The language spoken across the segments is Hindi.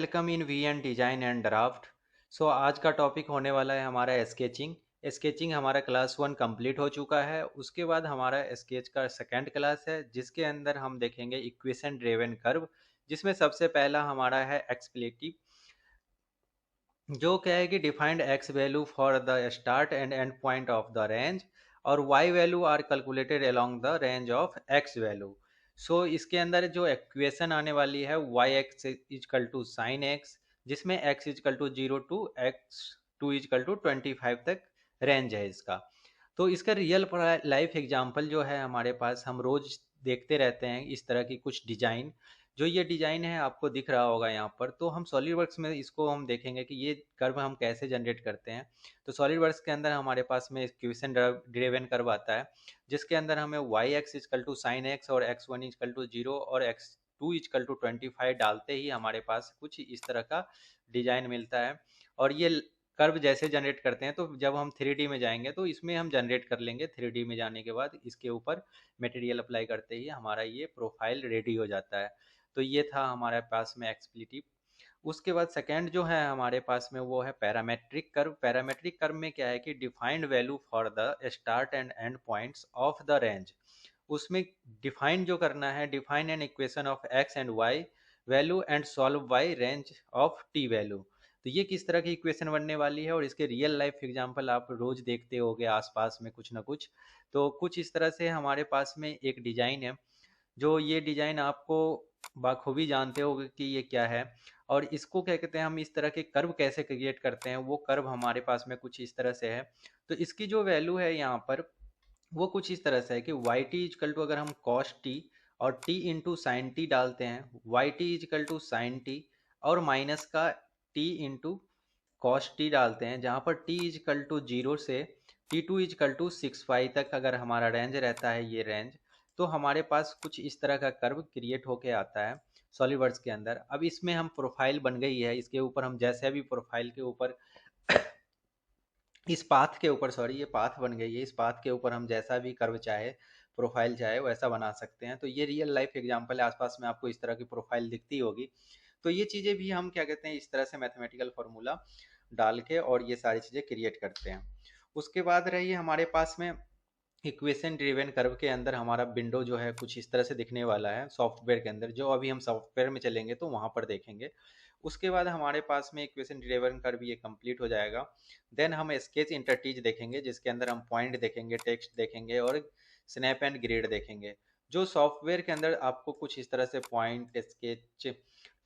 Welcome in V N design and draft. आज का टॉपिक होने वाला है हमारा स्केचिंग। स्केचिंग हमारा क्लास 1 कंप्लीट हो चुका है। उसके बाद हमारा स्केच का सेकंड क्लास है जिसके अंदर हम देखेंगे इक्वेशन ड्रिवन कर्व, जिसमें सबसे पहला हमारा है एक्सप्लेटिव, जो क्या है कि defined x value for the start and end point of the range और y value are calculated along the range of x value. इसके अंदर जो इक्वेशन आने वाली है y x is equal to sine x, जिसमें x is equal to 0 to x to is equal to 25 तक रेंज है इसका। तो इसका रियल लाइफ एग्जांपल जो है हमारे पास, हम रोज देखते रहते हैं इस तरह की कुछ डिजाइन। जो ये डिजाइन है आपको दिख रहा होगा यहाँ पर, तो हम सॉलिडवर्क्स में इसको हम देखेंगे कि ये कर्व हम कैसे जनरेट करते हैं। तो सॉलिडवर्क्स के अंदर हमारे पास में इक्वेशन ड्रिवन कर्व आता है, जिसके अंदर हमें Y x is equal to sine X और एक्स वन इजकल टू 0 और एक्स टू इजकल टू 25 डालते ही हमारे पास कुछ इस तरह का डिजाइन मिलता है। और ये कर्व जैसे जनरेट करते हैं, तो जब हम 3D में जाएंगे तो इसमें हम जनरेट कर लेंगे। 3D में जाने के बाद इसके ऊपर मटेरियल अप्लाई करते ही हमारा ये प्रोफाइल रेडी हो जाता है। तो ये था हमारे पास में एक्सप्लिटिव। उसके बाद सेकंड जो है हमारे पास में वो है पैरामेट्रिक कर्व। पैरामेट्रिक कर्व में क्या है कि defined value for the start and end points of the range. उसमें डिफाइन जो करना है, define an equation of X and Y value and solve by range of T value. तो ये किस तरह की इक्वेशन बनने वाली है और इसके रियल लाइफ एग्जांपल आप रोज देखते होगे आसपास में कुछ ना कुछ। तो कुछ इस तरह से हमारे पास में एक डिजाइन है, जो ये डिजाइन आपको बाखूबी जानते होगे कि ये क्या है। और इसको क्या कहते हैं, हम इस तरह के कर्व कैसे क्रिएट करते हैं, वो कर्व हमारे पास में कुछ इस तरह से है। तो इसकी जो वैल्यू है यहाँ पर, वो कुछ इस तरह से है कि वाई टी इजकल टू, अगर हम कॉस टी और टी इंटू साइन टी डालते हैं, Y T is equal to sine T और माइनस का टी इंटू कॉस टी डालते हैं, जहाँ पर टी इजकल टू 0 से T to is equal to 6 pi तक अगर हमारा रेंज रहता है ये रेंज, तो हमारे पास कुछ इस तरह का कर्व क्रिएट होके आता है सॉलिडवर्क्स के अंदर। अब इसमें हम प्रोफाइल बन गई है, इसके ऊपर हम जैसे भी प्रोफाइल के ऊपर इस पाथ के ऊपर, सॉरी ये पाथ बन गई है, इस पाथ के ऊपर हम जैसा भी कर्व चाहे, प्रोफाइल चाहे वैसा बना सकते हैं। तो ये रियल लाइफ एग्जांपल है, आसपास में आपको इस तरह की प्रोफाइल दिखती होगी। तो ये चीज़ें भी हम क्या कहते हैं, इस तरह से मैथमेटिकल फार्मूला डाल के और ये सारी चीज़ें क्रिएट करते हैं। उसके बाद रही हमारे पास में इक्वेशन ड्रिवन कर्व के अंदर हमारा विंडो जो है कुछ इस तरह से दिखने वाला है सॉफ्टवेयर के अंदर, जो अभी हम सॉफ्टवेयर में चलेंगे तो वहाँ पर देखेंगे। उसके बाद हमारे पास में इक्वेशन ड्रिवन कर्व ये कंप्लीट हो जाएगा। देन हम स्केच इंटरटीज देखेंगे, जिसके अंदर हम पॉइंट देखेंगे, टेक्स्ट देखेंगे और स्नैप एंड ग्रिड देखेंगे। जो सॉफ्टवेयर के अंदर आपको कुछ इस तरह से पॉइंट, स्केच,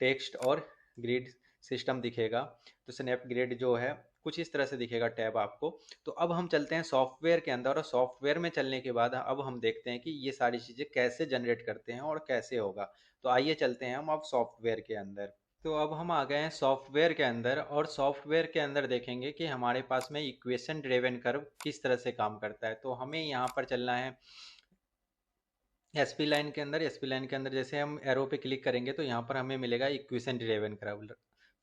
टेक्स्ट और ग्रिड सिस्टम दिखेगा। तो स्नैप ग्रिड जो है कुछ इस तरह से दिखेगा टैब आपको। तो अब हम चलते हैं सॉफ्टवेयर के अंदर, और सॉफ्टवेयर में चलने के बाद अब हम देखते हैं कि ये सारी चीज़ें कैसे जनरेट करते हैं और कैसे होगा। तो आइए चलते हैं हम अब सॉफ्टवेयर के अंदर। तो अब हम आ गए हैं सॉफ्टवेयर के अंदर, और सॉफ्टवेयर के अंदर देखेंगे कि हमारे पास में इक्वेशन ड्रिवन कर्व किस तरह से काम करता है। तो हमें यहाँ पर चलना है एसपी लाइन के अंदर। एसपी लाइन के अंदर जैसे हम एरो पे क्लिक करेंगे तो यहाँ पर हमें मिलेगा इक्वेशन ड्रिवन कर्व।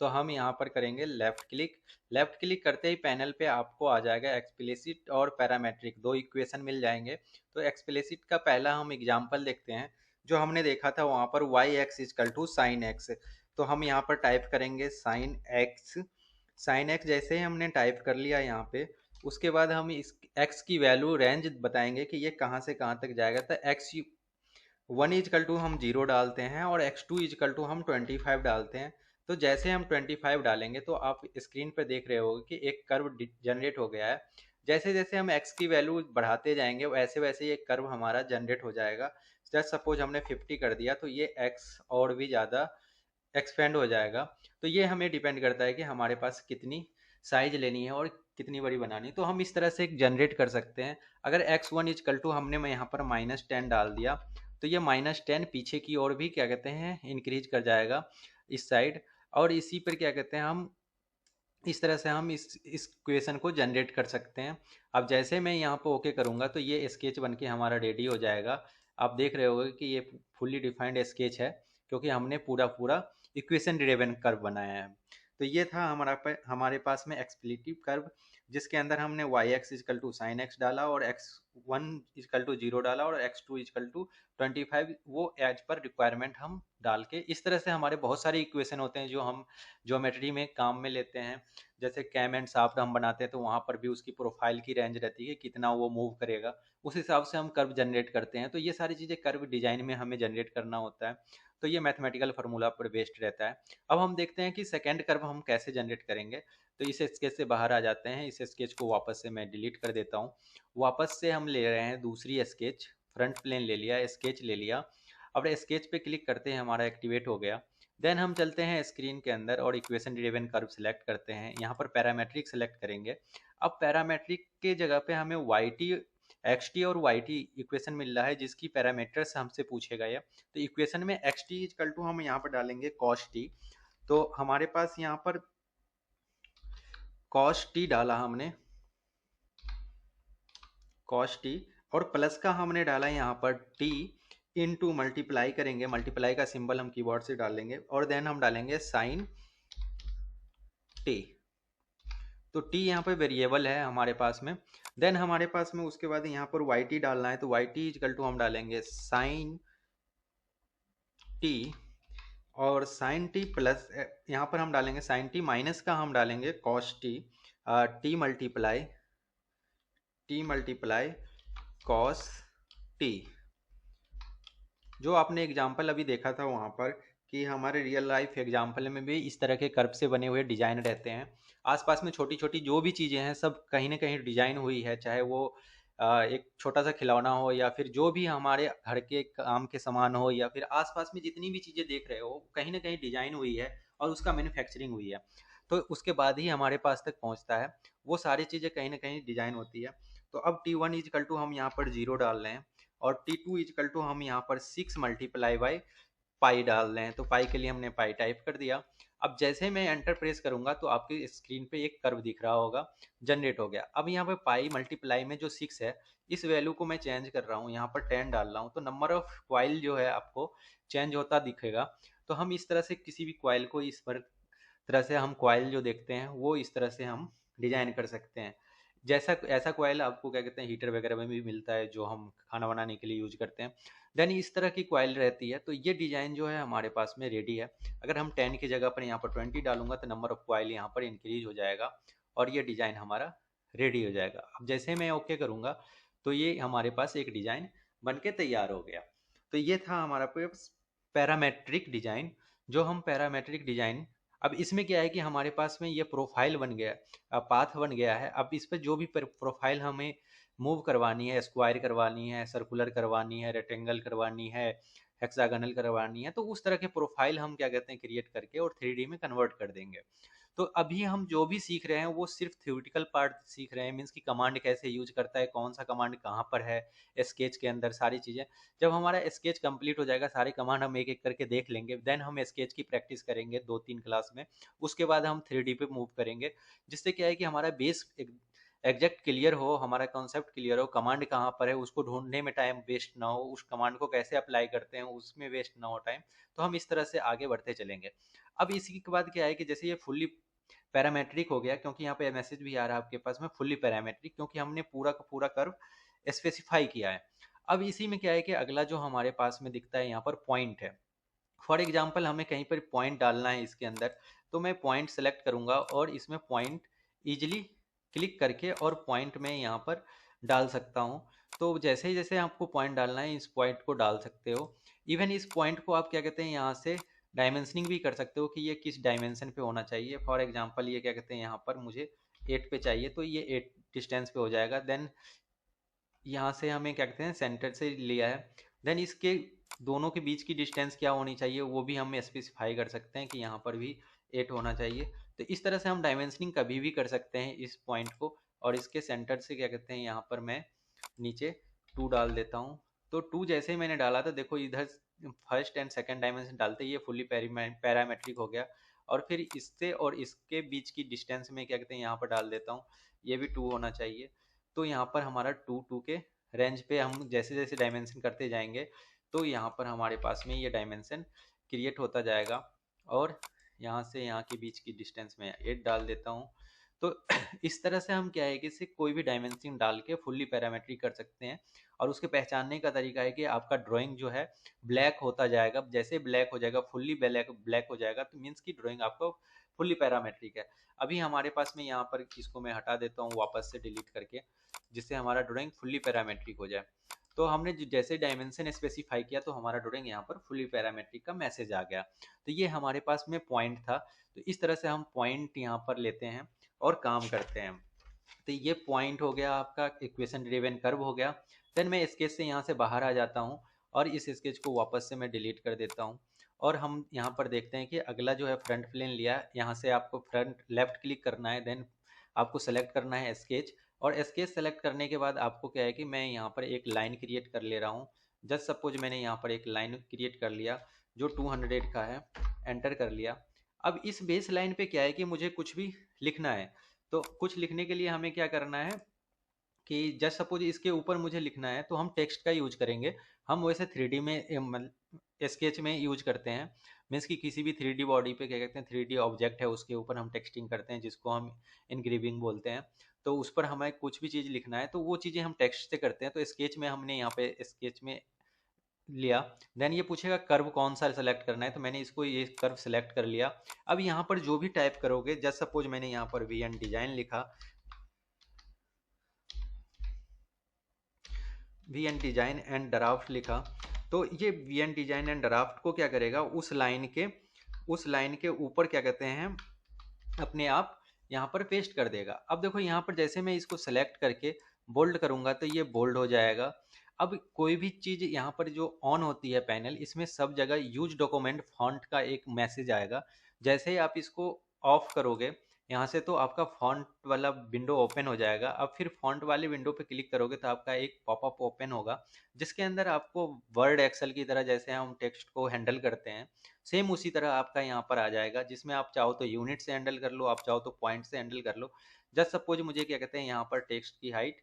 तो हम यहाँ पर करेंगे लेफ्ट क्लिक। लेफ्ट क्लिक करते ही पैनल पे आपको आ जाएगा एक्सप्लिसिट और पैरामेट्रिक, दो इक्वेशन मिल जाएंगे। तो एक्सप्लिसिट का पहला हम एग्जाम्पल देखते हैं, जो हमने देखा था वहाँ पर Y x is equal to sine X. तो हम यहाँ पर टाइप करेंगे साइन एक्स। साइन एक्स जैसे ही हमने टाइप कर लिया यहाँ पे, उसके बाद हम इस एक्स की वैल्यू रेंज बताएंगे कि ये कहाँ से कहाँ तक जाएगा। तो एक्स वन इजकल टू हम 0 डालते हैं और एक्स टू इजकल टू हम 25 डालते हैं। तो जैसे हम 25 डालेंगे तो आप स्क्रीन पर देख रहे होगे कि एक कर्व जनरेट हो गया है। जैसे जैसे हम एक्स की वैल्यू बढ़ाते जाएंगे वैसे वैसे ये कर्व हमारा जनरेट हो जाएगा। जस्ट सपोज हमने 50 कर दिया तो ये एक्स और भी ज़्यादा एक्सपेंड हो जाएगा। तो ये हमें डिपेंड करता है कि हमारे पास कितनी साइज लेनी है और कितनी बड़ी बनानी है। तो हम इस तरह से एक जनरेट कर सकते हैं। अगर एक्स वन इजकल टू हमने मैं यहाँ पर -10 डाल दिया, तो ये -10 पीछे की ओर भी क्या कहते हैं इंक्रीज कर जाएगा इस साइड। और इसी पर क्या कहते हैं हम इस तरह से हम इस क्वेश्चन को जनरेट कर सकते हैं। अब जैसे मैं यहाँ पर ओके करूँगा तो ये स्केच बन के हमारा रेडी हो जाएगा। आप देख रहे होगे कि ये फुल्ली डिफाइंड स्केच है, क्योंकि हमने पूरा पूरा इक्वेशन ड्रिवन कर्व बनाया है। तो ये था हमारे पास में एक्सप्लिटिव कर्व, जिसके अंदर हमने Y x is equal to sine X डाला और एक्स वन इजकल टू 0 डाला और एक्स टू इजकल टू 25 वो एज पर रिक्वायरमेंट हम डाल के, इस तरह से हमारे बहुत सारे इक्वेशन होते हैं जो हम ज्योमेट्री में काम में लेते हैं। जैसे कैम एंड शाफ्ट हम बनाते हैं तो वहाँ पर भी उसकी प्रोफाइल की रेंज रहती है कितना वो मूव करेगा, उस हिसाब से हम कर्व जनरेट करते हैं। तो ये सारी चीज़ें कर्व डिजाइन में हमें जनरेट करना होता है, तो ये मैथमेटिकल फार्मूला पर बेस्ड रहता है। अब हम देखते हैं कि सेकेंड कर्व हम कैसे जनरेट करेंगे। तो इस स्केच से बाहर आ जाते हैं, इस स्केच को वापस से मैं डिलीट कर देता हूँ। वापस से हम ले रहे हैं दूसरी स्केच, फ्रंट प्लेन ले लिया, स्केच ले लिया। अब स्केच पे क्लिक करते हैं, हमारा एक्टिवेट हो गया। देन हम चलते हैं स्क्रीन के अंदर और इक्वेशन ड्रिवन कर्व सेलेक्ट करते हैं, यहाँ पर पैरामेट्रिक सेलेक्ट करेंगे। अब पैरामेट्रिक के जगह पे हमें वाई टी, एक्स टी और वाई टी इक्वेशन मिल रहा है जिसकी पैरामीटर्स हमसे पूछेगा ये। तो इक्वेशन में एक्स टी इजकल टू हम यहाँ पर डालेंगे कॉस टी। तो हमारे पास यहाँ पर कॉस टी डाला हमने, कॉस टी, और प्लस का हमने डाला यहाँ पर टी, इनटू मल्टीप्लाई करेंगे, मल्टीप्लाई का सिंबल हम कीबोर्ड से डालेंगे और देन हम डालेंगे साइन टी। तो टी यहाँ पे वेरिएबल है हमारे पास में। देन हमारे पास में उसके बाद यहाँ पर वाई टी डालना है, तो वाई टी इजकल टू हम डालेंगे साइन टी, और साइन टी प्लस यहाँ पर हम डालेंगे साइन टी, माइनस का हम डालेंगे cos T, T multiply cos T. जो आपने एग्जाम्पल अभी देखा था वहाँ पर कि हमारे रियल लाइफ एग्जाम्पल में भी इस तरह के कर्व से बने हुए डिजाइन रहते हैं। आसपास में छोटी छोटी जो भी चीज़ें हैं सब कहीं ना कहीं डिजाइन हुई है, चाहे वो एक छोटा सा खिलौना हो या फिर जो भी हमारे घर के काम के सामान हो या फिर आसपास में जितनी भी चीज़ें देख रहे हो कहीं ना कहीं डिजाइन हुई है और उसका मैन्युफैक्चरिंग हुई है। तो उसके बाद ही हमारे पास तक पहुँचता है, वो सारी चीज़ें कहीं ना कहीं डिजाइन होती है। तो अब T1 इजकल टू हम यहाँ पर 0 डाल रहे हैं और T2 इजकल टू हम यहाँ पर 6 मल्टीप्लाई बाई पाई डाल रहे हैं। तो पाई के लिए हमने पाई टाइप कर दिया। अब जैसे मैं एंटर प्रेस करूंगा तो आपकी स्क्रीन पे एक कर्व दिख रहा होगा, जनरेट हो गया। अब यहाँ पे पाई मल्टीप्लाई में जो 6 है इस वैल्यू को मैं चेंज कर रहा हूँ, यहाँ पर 10 डाल रहा हूँ, तो नंबर ऑफ क्वाइल जो है आपको चेंज होता दिखेगा। तो हम इस तरह से किसी भी क्वाइल को इस पर तरह से हम क्वाइल जो देखते हैं वो इस तरह से हम डिजाइन कर सकते हैं। जैसा ऐसा क्वाइल आपको क्या कहते हैं हीटर वगैरह में भी मिलता है जो हम खाना बनाने के लिए यूज करते हैं। देन इस तरह की क्वाइल रहती है। तो ये डिजाइन जो है हमारे पास में रेडी है। अगर हम 10 की जगह पर यहाँ पर 20 डालूंगा तो नंबर ऑफ क्वाइल यहाँ पर इंक्रीज हो जाएगा और ये डिजाइन हमारा रेडी हो जाएगा। अब जैसे मैं ओके करूंगा तो ये हमारे पास एक डिजाइन बन के तैयार हो गया। तो ये था हमारा पैरामेट्रिक डिजाइन। जो हम पैरामेट्रिक डिजाइन, अब इसमें क्या है कि हमारे पास में ये प्रोफाइल बन गया, पाथ बन गया है। अब इस पर जो भी प्रोफाइल हमें मूव करवानी है, स्क्वायर करवानी है, सर्कुलर करवानी है, रेक्टेंगल करवानी है, हेक्सागोनल करवानी है, तो उस तरह के प्रोफाइल हम क्या कहते हैं क्रिएट करके और 3D में कन्वर्ट कर देंगे। तो अभी हम जो भी सीख रहे हैं वो सिर्फ थ्योरेटिकल पार्ट सीख रहे हैं, मीन्स कि कमांड कैसे यूज करता है, कौन सा कमांड कहाँ पर है स्केच के अंदर, सारी चीज़ें। जब हमारा स्केच कंप्लीट हो जाएगा, सारे कमांड हम एक एक करके देख लेंगे, देन हम स्केच की प्रैक्टिस करेंगे 2-3 क्लास में। उसके बाद हम 3D पे मूव करेंगे, जिससे क्या है कि हमारा बेस एग्जैक्ट क्लियर हो, हमारा कॉन्सेप्ट क्लियर हो, कमांड कहाँ पर है उसको ढूंढने में टाइम वेस्ट ना हो, उस कमांड को कैसे अप्लाई करते हैं उसमें वेस्ट ना हो टाइम। तो हम इस तरह से आगे बढ़ते चलेंगे। अब इसी के बाद क्या है कि जैसे ये फुल्ली पैरामेट्रिक हो गया, क्योंकि यहाँ पे मैसेज भी आ रहा है आपके पास में फुल्ली पैरामेट्रिक, क्योंकि हमने पूरा का पूरा कर्व स्पेसिफाई किया है। अब इसी में क्या है कि अगला जो हमारे पास में दिखता है यहाँ पर पॉइंट है। फॉर एग्जाम्पल हमें कहीं पर पॉइंट डालना है इसके अंदर, तो मैं पॉइंट सेलेक्ट करूंगा और इसमें पॉइंट इजिली क्लिक करके और पॉइंट में यहाँ पर डाल सकता हूँ। तो जैसे ही जैसे आपको पॉइंट डालना है इस पॉइंट को डाल सकते हो। इवन इस पॉइंट को आप क्या कहते हैं यहाँ से डायमेंशनिंग भी कर सकते हो कि ये किस डायमेंशन पे होना चाहिए। फॉर एग्जांपल ये क्या कहते हैं यहाँ पर मुझे 8 पे चाहिए, तो ये 8 डिस्टेंस पे हो जाएगा। देन यहाँ से हमें क्या कहते हैं सेंटर से लिया है, देन इसके दोनों के बीच की डिस्टेंस क्या होनी चाहिए वो भी हम स्पेसिफाई कर सकते हैं कि यहाँ पर भी 8 होना चाहिए। तो इस तरह से हम डायमेंशनिंग कभी भी कर सकते हैं इस पॉइंट को। और इसके सेंटर से क्या कहते हैं यहाँ पर मैं नीचे 2 डाल देता हूँ। तो 2 जैसे ही मैंने डाला था देखो इधर फर्स्ट एंड सेकंड डायमेंशन डालते ही ये फुल्ली पैरामेट्रिक हो गया। और फिर इससे और इसके बीच की डिस्टेंस में क्या कहते हैं यहाँ पर डाल देता हूँ, ये भी 2 होना चाहिए। तो यहाँ पर हमारा 2 के रेंज पे हम जैसे जैसे डायमेंशन करते जाएंगे तो यहाँ पर हमारे पास में ये डायमेंशन क्रिएट होता जाएगा। और यहाँ से यहाँ के बीच की डिस्टेंस में 8 डाल देता हूँ। तो इस तरह से हम क्या है कि इसे कोई भी डायमेंशन डाल के फुल्ली पैरामेट्रिक कर सकते हैं। और उसके पहचानने का तरीका है कि आपका ड्राइंग जो है ब्लैक होता जाएगा, जैसे ब्लैक हो जाएगा, फुल्ली ब्लैक ब्लैक हो जाएगा, तो मीन्स की ड्राइंग आपको फुल्ली पैरामेट्रिक है। अभी हमारे पास में यहाँ पर इसको मैं हटा देता हूँ वापस से डिलीट करके, जिससे हमारा ड्राइंग फुल्ली पैरामेट्रिक हो जाए। तो हमने जैसे डायमेंशन स्पेसिफाई किया तो हमारा ड्राइंग यहाँ पर फुल्ली पैरामेट्रिक का मैसेज आ गया। तो ये हमारे पास में पॉइंट था। तो इस तरह से हम पॉइंट यहाँ पर लेते हैं और काम करते हैं। तो ये पॉइंट हो गया आपका, इक्वेशन ड्रिवन कर्व हो गया। देन मैं स्केच से यहाँ से बाहर आ जाता हूँ और इस स्केच को वापस से मैं डिलीट कर देता हूँ। और हम यहाँ पर देखते हैं कि अगला जो है फ्रंट प्लेन लिया, यहाँ से आपको फ्रंट लेफ्ट क्लिक करना है, देन आपको सेलेक्ट करना है स्केच। और स्केच सेलेक्ट करने के बाद आपको क्या है कि मैं यहाँ पर एक लाइन क्रिएट कर ले रहा हूँ। जस्ट सपोज मैंने यहाँ पर एक लाइन क्रिएट कर लिया जो 200 का है, एंटर कर लिया। अब इस बेस लाइन पे क्या है कि मुझे कुछ भी लिखना है। तो कुछ लिखने के लिए हमें क्या करना है कि जस्ट सपोज इसके ऊपर मुझे लिखना है तो हम टेक्स्ट का यूज करेंगे। हम वैसे 3D में स्केच में यूज करते हैं। मीन्स कि किसी भी 3D बॉडी पे क्या कहते हैं, 3D ऑब्जेक्ट है उसके ऊपर हम टेक्सटिंग करते हैं, जिसको हम इनग्रेविंग बोलते हैं। तो उस पर हमें कुछ भी चीज़ लिखना है तो वो चीज़ें हम टेक्स्ट से करते हैं। तो स्केच में हमने यहाँ पे स्केच में लिया। देन ये पूछेगा कर्व कौन सा सेलेक्ट करना है, तो मैंने इसको ये कर्व सेलेक्ट कर लिया। अब यहाँ पर जो भी टाइप करोगे, जस्ट सपोज मैंने यहाँ पर VN डिजाइन लिखा, VN डिजाइन एंड ड्राफ्ट लिखा। तो ये VN डिजाइन एंड ड्राफ्ट को क्या करेगा, उस लाइन के ऊपर क्या कहते हैं अपने आप यहाँ पर पेस्ट कर देगा। अब देखो यहाँ पर जैसे मैं इसको सेलेक्ट करके बोल्ड करूंगा तो ये बोल्ड हो जाएगा। अब कोई भी चीज यहाँ पर जो ऑन होती है पैनल, इसमें सब जगह यूज डॉक्यूमेंट फॉन्ट का एक मैसेज आएगा। जैसे ही आप इसको ऑफ करोगे यहाँ से तो आपका फॉन्ट वाला विंडो ओपन हो जाएगा। अब फिर फॉन्ट वाले विंडो पे क्लिक करोगे तो आपका एक पॉपअप ओपन होगा, जिसके अंदर आपको वर्ड एक्सेल की तरह जैसे हम टेक्स्ट को हैंडल करते हैं सेम उसी तरह आपका यहाँ पर आ जाएगा, जिसमें आप चाहो तो यूनिट से हैंडल कर लो, आप चाहो तो पॉइंट से हैंडल कर लो। जस्ट सपोज मुझे क्या कहते हैं यहाँ पर टेक्स्ट की हाइट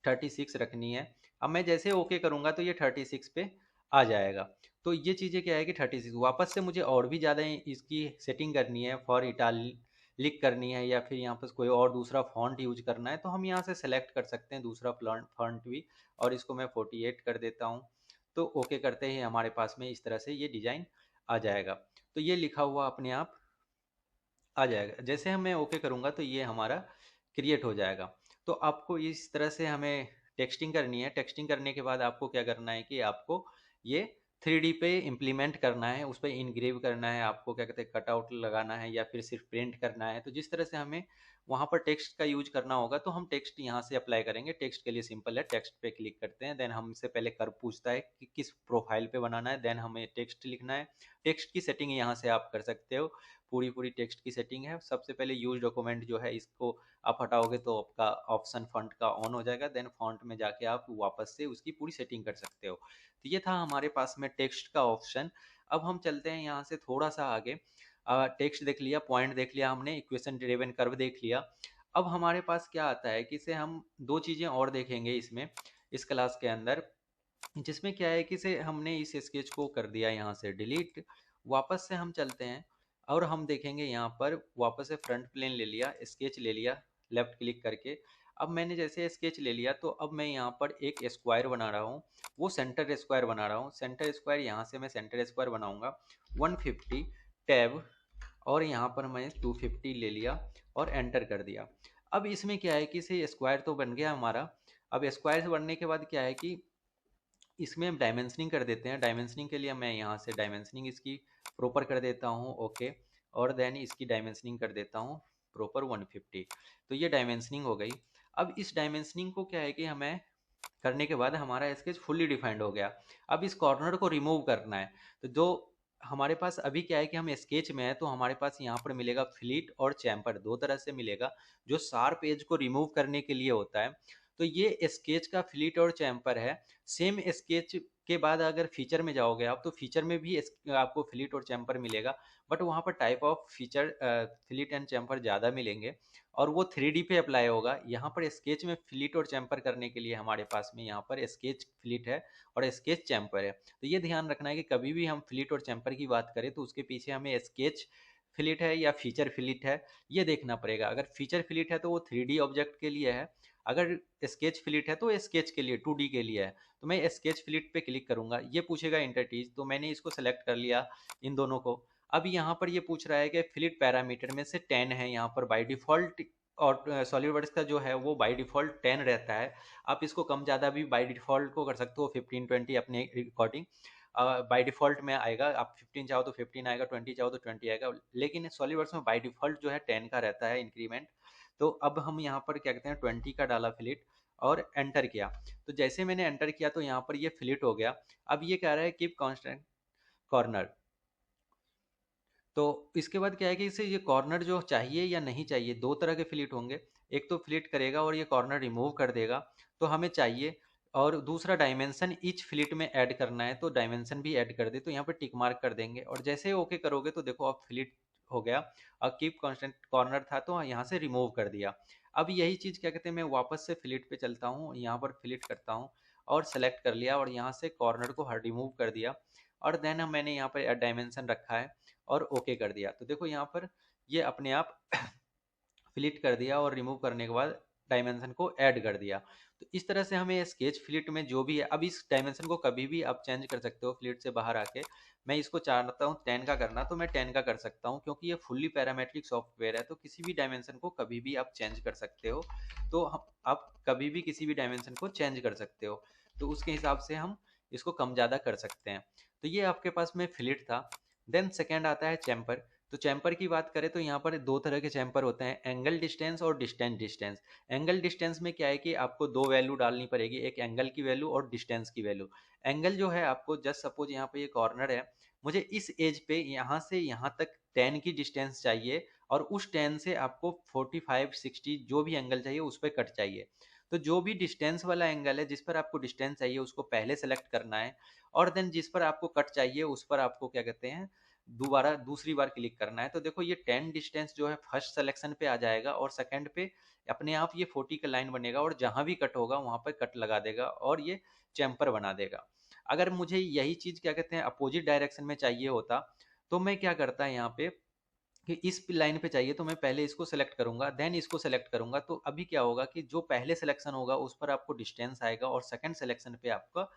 36 रखनी है। अब मैं जैसे ओके करूंगा तो ये 36 पे आ जाएगा। तो ये चीज़ें क्या है कि 36 वापस से मुझे और भी ज़्यादा इसकी सेटिंग करनी है, फॉर इटालिक करनी है या फिर यहाँ पर कोई और दूसरा फॉन्ट यूज करना है तो हम यहाँ से सेलेक्ट कर सकते हैं दूसरा फॉन्ट भी। और इसको मैं 48 कर देता हूँ। तो ओके करते ही हमारे पास में इस तरह से ये डिज़ाइन आ जाएगा। तो ये लिखा हुआ अपने आप आ जाएगा। जैसे हम मैं ओके करूँगा तो ये हमारा क्रिएट हो जाएगा। तो आपको इस तरह से हमें टेक्सटिंग करनी है। टेक्सटिंग करने के बाद आपको क्या करना है कि आपको ये 3D पे इम्प्लीमेंट करना है, उस पर इनग्रेव करना है, आपको क्या कहते हैं कटआउट लगाना है या फिर सिर्फ प्रिंट करना है। तो जिस तरह से हमें वहाँ पर टेक्स्ट का यूज करना होगा तो हम टेक्स्ट यहाँ से अप्लाई करेंगे। टेक्स्ट के लिए सिंपल है, टेक्स्ट पे क्लिक करते हैं, देन हमसे पहले कर्व पूछता है कि किस प्रोफाइल पे बनाना है, देन हमें टेक्स्ट लिखना है। टेक्स्ट की सेटिंग यहाँ से आप कर सकते हो, पूरी पूरी टेक्स्ट की सेटिंग है। सबसे पहले यूज डॉक्यूमेंट जो है इसको आप हटाओगे तो आपका ऑप्शन फॉन्ट का ऑन हो जाएगा, देन फॉन्ट में जाके आप वापस से उसकी पूरी सेटिंग कर सकते हो। तो ये था हमारे पास में टेक्स्ट का ऑप्शन। अब हम चलते हैं यहाँ से थोड़ा सा आगे। टेक्स्ट देख लिया, पॉइंट देख लिया हमने, इक्वेशन ड्रिवन कर्व देख लिया। अब हमारे पास क्या आता है कि इसे हम दो चीज़ें और देखेंगे इसमें, इस क्लास के अंदर, जिसमें क्या है कि से हमने इस स्केच को कर दिया यहाँ से डिलीट। वापस से हम चलते हैं और हम देखेंगे यहाँ पर वापस से फ्रंट प्लेन ले लिया, स्केच ले लिया लेफ्ट क्लिक करके। अब मैंने जैसे स्केच ले लिया तो अब मैं यहाँ पर एक स्क्वायर बना रहा हूँ, वो सेंटर स्क्वायर बना रहा हूँ। सेंटर स्क्वायर यहाँ से मैं सेंटर स्क्वायर बनाऊंगा 150 टैब, और यहाँ पर मैं 250 ले लिया और एंटर कर दिया। अब इसमें क्या है कि से स्क्वायर तो बन गया हमारा। अब स्क्वायर बनने के बाद क्या है कि इसमें हम डायमेंशनिंग कर देते हैं। डायमेंशनिंग के लिए मैं यहाँ से डायमेंशनिंग इसकी प्रॉपर कर देता हूँ ओके, और देन इसकी डायमेंशनिंग कर देता हूँ प्रॉपर 150। तो ये डायमेंशनिंग हो गई। अब इस डायमेंशनिंग को क्या है कि हमें करने के बाद हमारा स्केच फुल्ली डिफाइंड हो गया। अब इस कॉर्नर को रिमूव करना है। तो जो हमारे पास अभी क्या है कि हम स्केच में है तो हमारे पास यहाँ पर मिलेगा फ्लिट और चैम्पर, दो तरह से मिलेगा। जो शार्प एज को रिमूव करने के लिए होता है तो ये स्केच का फ्लिट और चैम्पर है। सेम स्केच के बाद अगर फीचर में जाओगे आप तो फीचर में भी आपको फ्लिट और चैम्पर मिलेगा, बट वहाँ पर type of feature fillet and chamfer ज़्यादा मिलेंगे और वो 3D पे अप्लाई होगा। यहाँ पर स्केच में फ्लिट और चैम्पर करने के लिए हमारे पास में यहाँ पर स्केच फ्लिट है और स्केच चैम्पर है। तो ये ध्यान रखना है कि कभी भी हम फ्लिट और चैम्पर की बात करें तो उसके पीछे हमें स्केच फिलिट है या फीचर फिलिट है, ये देखना पड़ेगा। अगर फीचर फिलिट है तो वो 3D ऑब्जेक्ट के लिए है, अगर स्केच फिलिट है तो स्केच के लिए 2D के लिए है। तो मैं स्केच फिलिट पे क्लिक करूंगा, ये पूछेगा इंटरटीज, तो मैंने इसको सेलेक्ट कर लिया इन दोनों को। अब यहाँ पर ये पूछ रहा है कि फिलिट पैरामीटर में से 10 है यहाँ पर बाय डिफॉल्ट, और सॉलिडवर्क्स का जो है वो बाय डिफॉल्ट 10 रहता है। आप इसको कम ज़्यादा भी बाय डिफॉल्ट को कर सकते हो, 15-20 अपने अकॉर्डिंग बाय डिफॉल्ट में आएगा। आप 15 चाहो तो 15 आएगा, 20 चाहो तो 20 आएगा, लेकिन सॉलिडवर्क्स में बाय डिफॉल्ट जो है 10 का रहता है इंक्रीमेंट। तो अब हम यहाँ पर क्या कहते हैं 20 का डाला फिलिट और एंटर किया। तो जैसे मैंने एंटर किया तो यहाँ पर ये फिलिट हो गया। अब ये कह रहा है कीप कांस्टेंट कॉर्नर। तो इसके बाद क्या है कि इसे ये कॉर्नर जो चाहिए या नहीं चाहिए, दो तरह के फिलिट होंगे। एक तो फिलिट करेगा और ये कॉर्नर रिमूव कर देगा, तो हमें चाहिए। और दूसरा डायमेंशन ईच फिलिट में ऐड करना है, तो डायमेंशन भी ऐड कर दे, तो यहाँ पे टिक मार्क कर देंगे। और जैसे ही ओके करोगे तो देखो अब फिलिट हो गया। और कीप कांस्टेंट कॉर्नर था तो यहाँ से रिमूव कर दिया। अब यही चीज़ क्या कहते हैं, मैं वापस से फिलिट पे चलता हूँ, यहाँ पर फिलिट करता हूँ और सेलेक्ट कर लिया और यहाँ से कॉर्नर को रिमूव कर दिया। और देन मैंने यहाँ पर डायमेंशन रखा है और ओके कर दिया। तो देखो यहाँ पर ये अपने आप फिलिट कर दिया और रिमूव करने के बाद डायमेंशन को ऐड कर दिया। तो इस तरह से हमें स्केच फिलिट में जो भी है, अब इस डायमेंशन को कभी भी आप चेंज कर सकते हो फिलिट से बाहर आके। मैं इसको चाहता हूँ 10 का करना, तो मैं 10 का कर सकता हूँ, क्योंकि ये फुल्ली पैरामेट्रिक सॉफ्टवेयर है, तो किसी भी डायमेंशन को कभी भी आप चेंज कर सकते हो। तो आप कभी भी किसी भी डायमेंशन को चेंज कर सकते हो, तो उसके हिसाब से हम इसको कम ज़्यादा कर सकते हैं। तो ये आपके पास में फिलिट था। देन सेकेंड आता है चैम्पर। तो चैम्पर की बात करें तो यहाँ पर दो तरह के चैम्पर होते हैं, एंगल डिस्टेंस और डिस्टेंस डिस्टेंस। एंगल डिस्टेंस में क्या है कि आपको दो वैल्यू डालनी पड़ेगी, एक एंगल की वैल्यू और डिस्टेंस की वैल्यू। एंगल जो है आपको जस्ट सपोज यहाँ पे ये कॉर्नर है, मुझे इस एज पे यहाँ से यहाँ तक 10 की डिस्टेंस चाहिए, और उस 10 से आपको 45-60 जो भी एंगल चाहिए उस पर कट चाहिए। तो जो भी डिस्टेंस वाला एंगल है जिस पर आपको डिस्टेंस चाहिए उसको पहले सेलेक्ट करना है, और देन जिस पर आपको कट चाहिए उस पर आपको क्या कहते हैं दोबारा दूसरी बार क्लिक करना है। तो देखो ये 10 डिस्टेंस जो है फर्स्ट सिलेक्शन पे आ जाएगा, और सेकंड पे अपने आप ये 40 का लाइन बनेगा, और जहां भी कट होगा वहां पर कट लगा देगा और ये चैम्पर बना देगा। अगर मुझे यही चीज क्या कहते हैं अपोजिट डायरेक्शन में चाहिए होता, तो मैं क्या करता है यहाँ पे कि इस लाइन पे चाहिए तो मैं पहले इसको सेलेक्ट करूंगा, देन इसको सेलेक्ट करूंगा। तो अभी क्या होगा कि जो पहले सिलेक्शन होगा उस पर आपको डिस्टेंस आएगा, और सेकंड सिलेक्शन पे आपका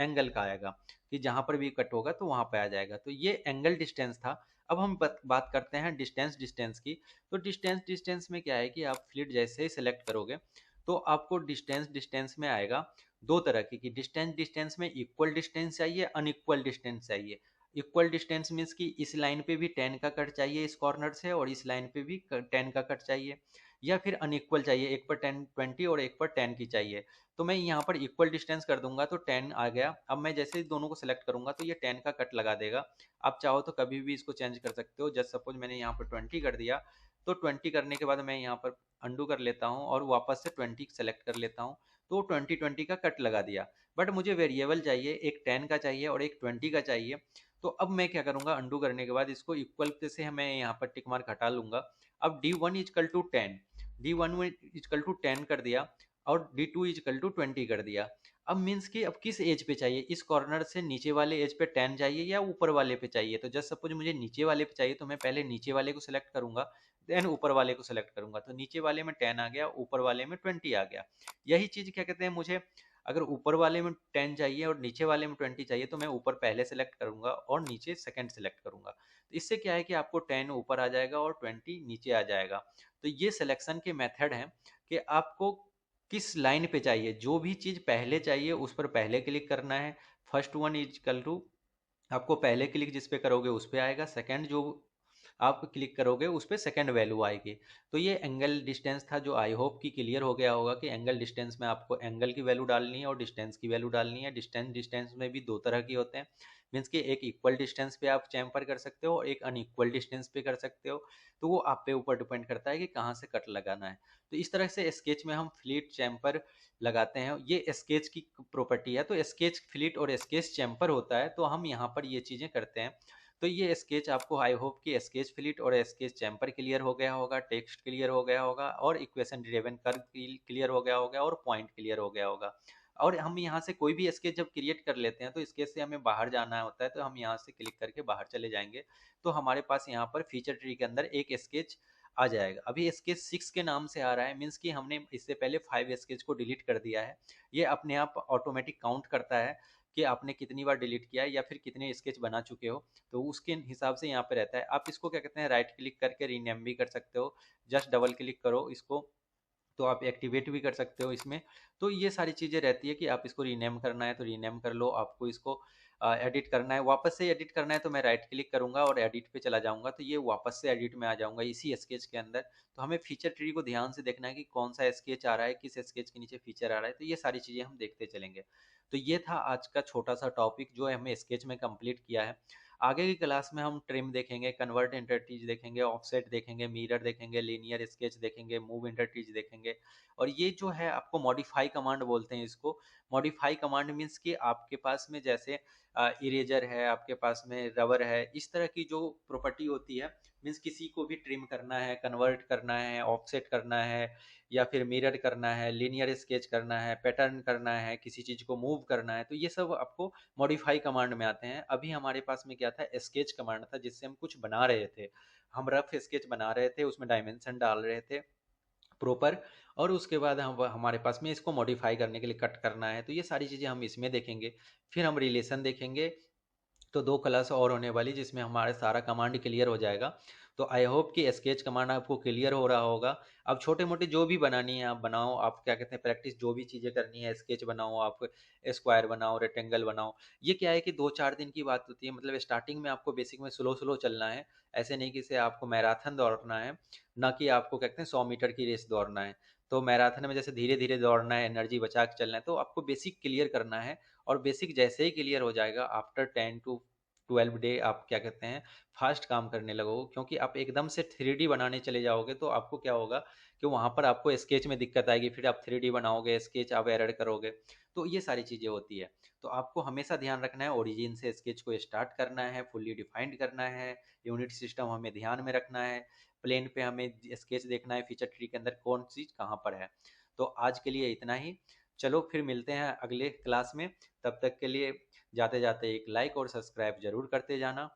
एंगल का आएगा, कि जहां पर भी कट होगा तो वहां पे आ जाएगा। तो ये एंगल डिस्टेंस था। अब हम बात करते हैं डिस्टेंस डिस्टेंस की। तो डिस्टेंस डिस्टेंस में क्या है कि आप फ्लिट जैसे ही सिलेक्ट करोगे तो आपको डिस्टेंस डिस्टेंस में आएगा दो तरह की डिस्टेंस डिस्टेंस में इक्वल डिस्टेंस चाहिए, अनइक्वल डिस्टेंस चाहिए। इक्वल डिस्टेंस मीन्स कि इस लाइन पे भी 10 का कट चाहिए इस कॉर्नर से, और इस लाइन पे भी 10 का कट चाहिए। या फिर अनइक्वल चाहिए, एक पर 10 20 और एक पर 10 की चाहिए। तो मैं यहाँ पर इक्वल डिस्टेंस कर दूंगा तो 10 आ गया। अब मैं जैसे ही दोनों को सिलेक्ट करूंगा तो ये 10 का कट लगा देगा। आप चाहो तो कभी भी इसको चेंज कर सकते हो। जस्ट सपोज मैंने यहाँ पर 20 कर दिया, तो 20 करने के बाद मैं यहाँ पर अंडू कर लेता हूँ और वापस से 20 सेलेक्ट कर लेता हूँ, तो 20 का कट लगा दिया। बट मुझे वेरिएबल चाहिए, एक 10 का चाहिए और एक 20 का चाहिए। तो अब मैं क्या करूंगा, अंडू करने के बाद इसको इक्वल से मैं यहाँ पर टिक मार्क हटा लूंगा। अब D1 is equal to 10, D1 is equal to 10 कर दिया, और D2 इजकल टू 20 कर दिया। अब मीन्स कि अब किस एज पे चाहिए, इस कॉर्नर से नीचे वाले एज पे 10 चाहिए या ऊपर वाले पे चाहिए। तो जस्ट सपोज मुझे नीचे वाले पे चाहिए, तो मैं पहले नीचे वाले को सिलेक्ट करूंगा, देन ऊपर वाले को सिलेक्ट करूंगा। तो नीचे वाले में 10 आ गया, ऊपर वाले में 20 आ गया। यही चीज क्या कहते हैं, मुझे अगर ऊपर वाले में 10 चाहिए और नीचे वाले में 20 चाहिए, तो मैं ऊपर पहले सेलेक्ट करूंगा और नीचे सेकंड सेलेक्ट करूंगा। तो इससे क्या है कि आपको 10 ऊपर आ जाएगा और 20 नीचे आ जाएगा। तो ये सिलेक्शन के मेथड हैं कि आपको किस लाइन पे चाहिए, जो भी चीज़ पहले चाहिए उस पर पहले क्लिक करना है। First one is equal to, आपको पहले क्लिक जिस पे करोगे उस पे आएगा, सेकंड जो आप क्लिक करोगे उस पे सेकंड वैल्यू आएगी। तो ये एंगल डिस्टेंस था, जो आई होप कि क्लियर हो गया होगा कि एंगल डिस्टेंस में आपको एंगल की वैल्यू डालनी है और डिस्टेंस की वैल्यू डालनी है। डिस्टेंस डिस्टेंस में भी दो तरह की होते हैं, मीन्स कि एक इक्वल डिस्टेंस पे आप चैम्पर कर सकते हो और एक अनइक्वल डिस्टेंस पे कर सकते हो। तो वो आप पे ऊपर डिपेंड करता है कि कहाँ से कट लगाना है। तो इस तरह से स्केच में हम फ्लीट चैम्पर लगाते हैं। ये स्केच की प्रॉपर्टी है। तो स्केच फ्लीट और स्केच चैम्पर होता है, तो हम यहाँ पर ये चीज़ें करते हैं। तो ये स्केच आपको आई होप कि स्केच फ्लिट और स्केच चैम्पर क्लियर हो गया होगा, टेक्स्ट क्लियर हो गया होगा, और इक्वेशन ड्रिवन कर्व क्लियर हो गया होगा, और पॉइंट क्लियर हो गया होगा। और हम यहाँ से कोई भी स्केच जब क्रिएट कर लेते हैं तो स्केच से हमें बाहर जाना होता है, तो हम यहाँ से क्लिक करके बाहर चले जाएंगे, तो हमारे पास यहाँ पर फीचर ट्री के अंदर एक स्केच आ जाएगा। अभी स्केच 6 के नाम से आ रहा है, मीन्स कि हमने इससे पहले 5 स्केच को डिलीट कर दिया है। ये अपने आप ऑटोमेटिक काउंट करता है कि आपने कितनी बार डिलीट किया है या फिर कितने स्केच बना चुके हो, तो उसके हिसाब से यहाँ पे रहता है। आप इसको क्या कहते हैं, राइट क्लिक करके रीनेम भी कर सकते हो, जस्ट डबल क्लिक करो इसको तो आप एक्टिवेट भी कर सकते हो इसमें। तो ये सारी चीज़ें रहती है कि आप इसको रीनेम करना है तो रीनेम कर लो, आपको इसको एडिट करना है, वापस से एडिट करना है तो मैं राइट क्लिक करूंगा और एडिट पे चला जाऊंगा, तो ये वापस से एडिट में आ जाऊंगा इसी स्केच के अंदर। तो हमें फीचर ट्री को ध्यान से देखना है कि कौन सा स्केच आ रहा है, किस स्केच के नीचे फीचर आ रहा है, तो ये सारी चीज़ें हम देखते चलेंगे। तो ये था आज का छोटा सा टॉपिक जो हमने स्केच में कंप्लीट किया है। आगे की क्लास में हम ट्रिम देखेंगे, कन्वर्ट इंटरचेंज देखेंगे, ऑफसेट देखेंगे, मिरर देखेंगे, लीनियर स्केच देखेंगे, मूव इंटरचेंज देखेंगे। और ये जो है आपको मॉडिफाई कमांड बोलते हैं इसको। मॉडिफाई कमांड मीन्स कि आपके पास में जैसे इरेजर है, आपके पास में रबर है, इस तरह की जो प्रॉपर्टी होती है, मीन्स किसी को भी ट्रिम करना है, कन्वर्ट करना है, ऑफसेट करना है, या फिर मिरर करना है, लीनियर स्केच करना है, पैटर्न करना है, किसी चीज़ को मूव करना है, तो ये सब आपको मॉडिफाई कमांड में आते हैं। अभी हमारे पास में क्या था, स्केच कमांड था जिससे हम कुछ बना रहे थे, हम रफ स्केच बना रहे थे, उसमें डायमेंशन डाल रहे थे प्रॉपर, और उसके बाद हम हमारे पास में इसको मॉडिफाई करने के लिए कट करना है, तो ये सारी चीज़ें हम इसमें देखेंगे। फिर हम रिलेशन देखेंगे, तो 2 क्लास और होने वाली जिसमें हमारा सारा कमांड क्लियर हो जाएगा। तो आई होप कि स्केच कमांड आपको क्लियर हो रहा होगा। अब छोटे मोटे जो भी बनानी है आप बनाओ, आप क्या कहते हैं प्रैक्टिस जो भी चीज़ें करनी है, स्केच बनाओ, आप स्क्वायर बनाओ, रेक्टेंगल बनाओ। ये क्या है कि 2-4 दिन की बात होती है, मतलब स्टार्टिंग में आपको बेसिक में स्लो स्लो चलना है। ऐसे नहीं कि इसे आपको मैराथन दौड़ना है, ना कि आपको कहते हैं 100 मीटर की रेस दौड़ना है। तो मैराथन में जैसे धीरे धीरे दौड़ना है, एनर्जी बचा के चलना है, तो आपको बेसिक क्लियर करना है। और बेसिक जैसे ही क्लियर हो जाएगा, आफ्टर 10 to 12 डे आप क्या कहते हैं फास्ट काम करने लगोगे, क्योंकि आप एकदम से 3D बनाने चले जाओगे तो आपको क्या होगा कि वहाँ पर आपको स्केच में दिक्कत आएगी, फिर आप 3D बनाओगे, स्केच आप एरर करोगे, तो ये सारी चीज़ें होती है। तो आपको हमेशा ध्यान रखना है, ओरिजिन से स्केच को स्टार्ट करना है, फुल्ली डिफाइंड करना है, यूनिट सिस्टम हमें ध्यान में रखना है, प्लेन पे हमें स्केच देखना है, फीचर ट्री के अंदर कौन चीज़ कहाँ पर है। तो आज के लिए इतना ही, चलो फिर मिलते हैं अगले क्लास में। तब तक के लिए जाते जाते एक लाइक और सब्सक्राइब जरूर करते जाना।